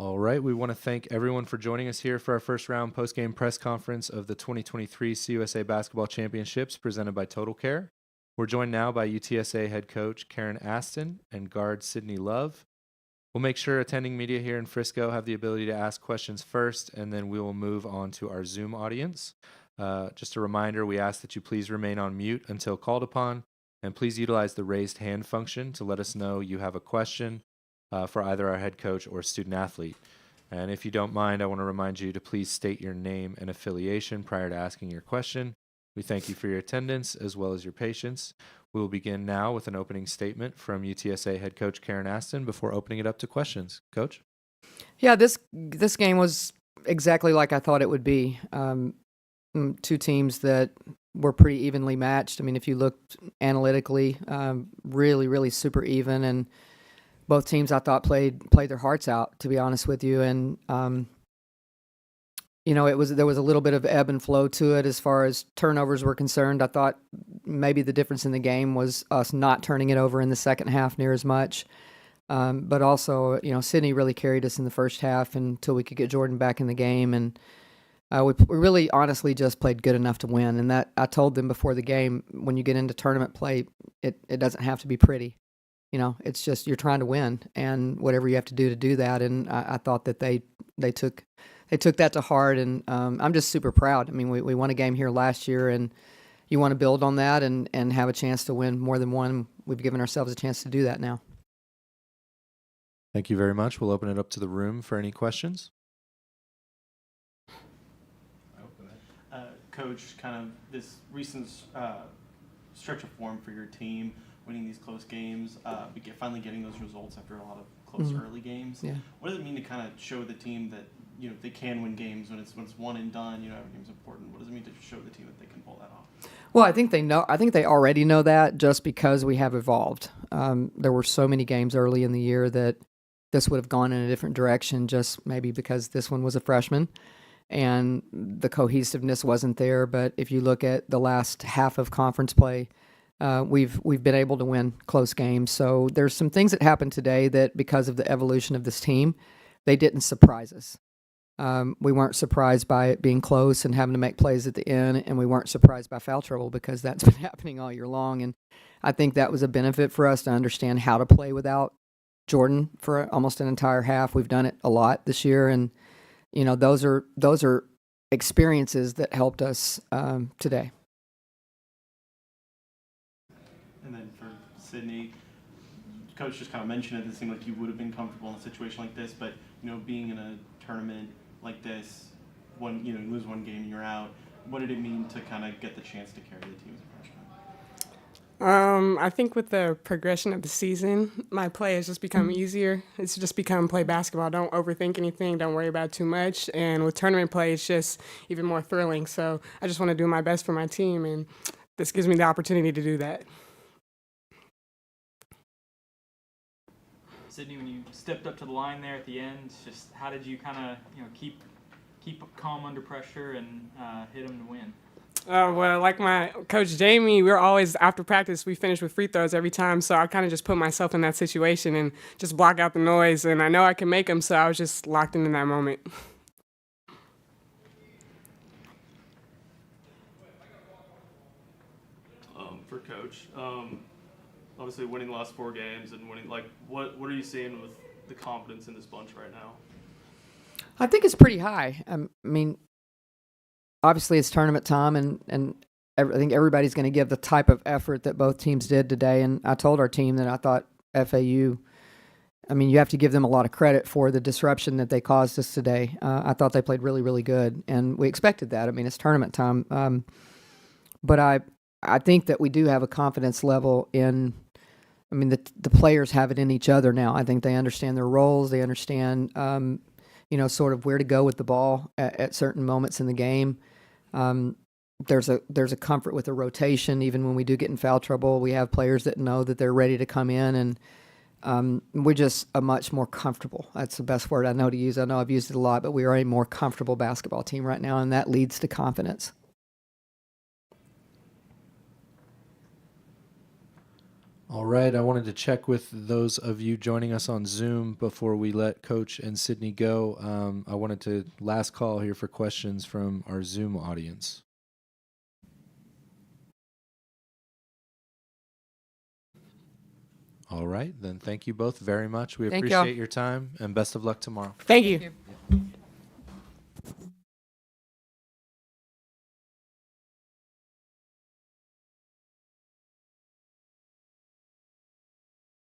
All right, we want to thank everyone for joining us here for our first round post-game press conference of the 2023 CUSA Basketball Championships presented by Total Care. We're joined now by UTSA head coach Karen Aston and guard Sydney Love. We'll make sure attending media here in Frisco have the ability to ask questions first, and then we will move on to our Zoom audience. Just a reminder, we ask that you please remain on mute until called upon, and please utilize the raised hand function to let us know you have a question for either our head coach or student athlete. And if you don't mind, I want to remind you to please state your name and affiliation prior to asking your question. We thank you for your attendance as well as your patience. We will begin now with an opening statement from UTSA head coach Karen Aston before opening it up to questions. Coach? Yeah, this game was exactly like I thought it would be. Two teams that were pretty evenly matched. I mean, if you looked analytically, really, really super even, and both teams I thought played their hearts out, to be honest with you. And there was a little bit of ebb and flow to it as far as turnovers were concerned. I thought maybe the difference in the game was us not turning it over in the second half near as much. But also, Sydney really carried us in the first half until we could get Jordan back in the game. And we really honestly just played good enough to win. And that I told them before the game, when you get into tournament play, it doesn't have to be pretty. It's just you're trying to win, and whatever you have to do that. And I thought that they took that to heart, and I'm just super proud. I mean, we won a game here last year, and you want to build on that and have a chance to win more than one. We've given ourselves a chance to do that now. Thank you very much. We'll open it up to the room for any questions. Coach, kind of this recent stretch of form for your team, winning these close games, finally getting those results after a lot of close early games. Yeah. What does it mean to kind of show the team that they can win games when it's one and done? Every game's important. What does it mean to show the team that they can pull that off? Well, I think they know. I think they already know that just because we have evolved. There were so many games early in the year that this would have gone in a different direction, just maybe because this one was a freshman and the cohesiveness wasn't there. But if you look at the last half of conference play, we've been able to win close games. So there's some things that happened today that, because of the evolution of this team, they didn't surprise us. We weren't surprised by it being close and having to make plays at the end, and we weren't surprised by foul trouble because that's been happening all year long. And I think that was a benefit for us to understand how to play without Jordan for almost an entire half. We've done it a lot this year, and those are experiences that helped us today. And then for Sydney, Coach just kind of mentioned it. It seemed like you would have been comfortable in a situation like this, but being in a tournament like this, when you lose one game, you're out. What did it mean to kind of get the chance to carry the team as a freshman? I think with the progression of the season, my play has just become easier. It's just become play basketball. Don't overthink anything. Don't worry about it too much. And with tournament play, it's just even more thrilling. So I just want to do my best for my team, and this gives me the opportunity to do that. Sydney, when you stepped up to the line there at the end, just how did you kind of keep calm under pressure and hit them to win? Well, like my coach Jamie, we're always, after practice, we finish with free throws every time. So I kind of just put myself in that situation and just block out the noise. And I know I can make them, so I was just locked into that moment. For Coach, obviously winning the last 4 games and winning, what are you seeing with the confidence in this bunch right now? I think it's pretty high. I mean, obviously it's tournament time, and I think everybody's going to give the type of effort that both teams did today. And I told our team that I thought FAU, you have to give them a lot of credit for the disruption that they caused us today. I thought they played really, really good, and we expected that. It's tournament time. But I think that we do have a confidence level in, the players have it in each other now. I think they understand their roles. They understand, sort of where to go with the ball at certain moments in the game. There's a comfort with the rotation. Even when we do get in foul trouble, we have players that know that they're ready to come in, and we're just a much more comfortable. That's the best word I know to use. I know I've used it a lot, but we are a more comfortable basketball team right now, and that leads to confidence. All right, I wanted to check with those of you joining us on Zoom before we let Coach and Sydney go. I wanted to last call here for questions from our Zoom audience. All right, then thank you both very much. We Thank y'all. appreciate your time and best of luck tomorrow. Thank you.